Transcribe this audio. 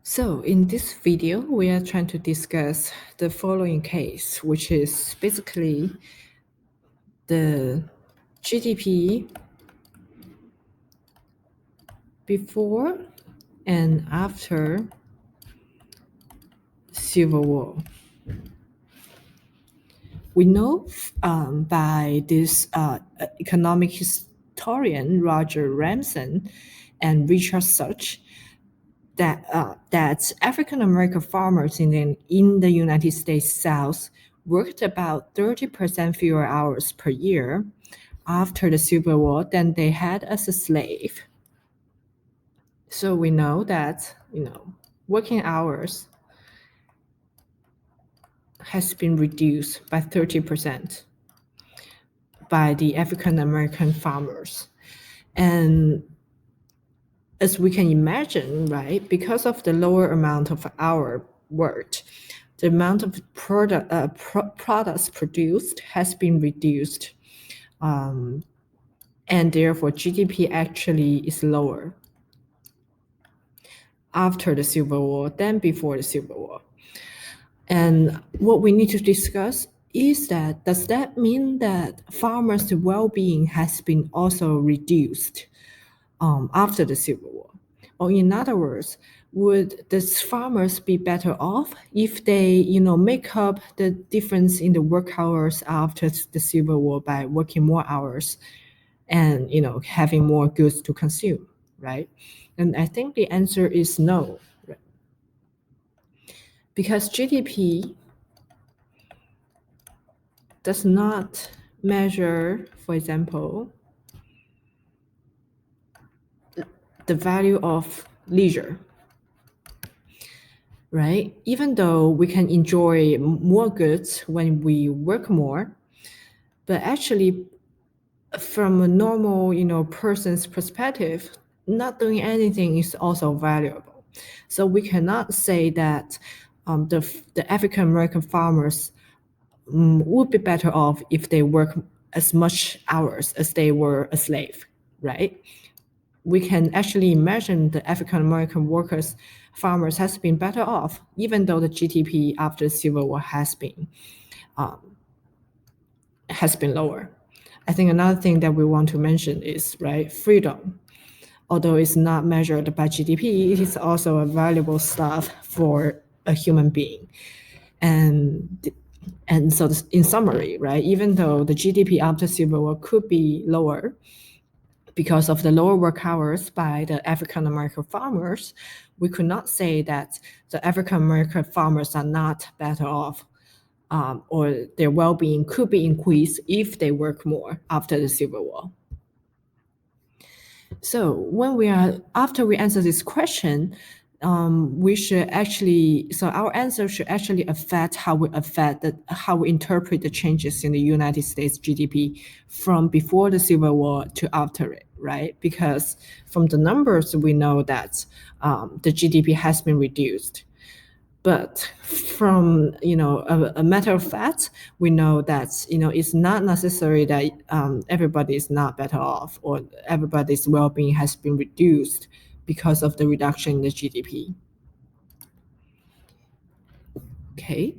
So in this video, we are trying to discuss the following case, which is basically the GDP before and after Civil War. We know by this economic historian Roger Ransom and Richard Sutch that African American farmers in the United States South worked about 30% fewer hours per year after the Civil War than they had as a slave. So we know that working hours has been reduced by 30% by the African American farmers, and as we can imagine, right, because of the lower amount of hour worked, the amount of products produced has been reduced, and therefore GDP actually is lower after the Civil War than before the Civil War. And what we need to discuss is that, does that mean that farmers' well-being has been also reduced after the Civil War? Or in other words, would the farmers be better off if they, make up the difference in the work hours after the Civil War by working more hours and, having more goods to consume, right? And I think the answer is no, right? Because GDP does not measure, for example, the value of leisure, right? Even though we can enjoy more goods when we work more, but actually from a normal, person's perspective, not doing anything is also valuable. So we cannot say that the African American farmers would be better off if they work as much hours as they were a slave, right? We can actually imagine the African American farmers has been better off, even though the GDP after the Civil War has been lower. I think another thing that we want to mention is, right, freedom. Although it's not measured by GDP, it is also a valuable stuff for a human being. And so in summary, right, even though the GDP after Civil War could be lower because of the lower work hours by the African American farmers, we could not say that the African American farmers are not better off, or their well-being could be increased if they work more after the Civil War. So after we answer this question, we should actually, so our answer should actually affect how we interpret the changes in the United States GDP from before the Civil War to after it, right? Because from the numbers, we know that the GDP has been reduced. But from, a matter of fact, we know that, it's not necessary that everybody is not better off or everybody's well-being has been reduced because of the reduction in the GDP. Okay.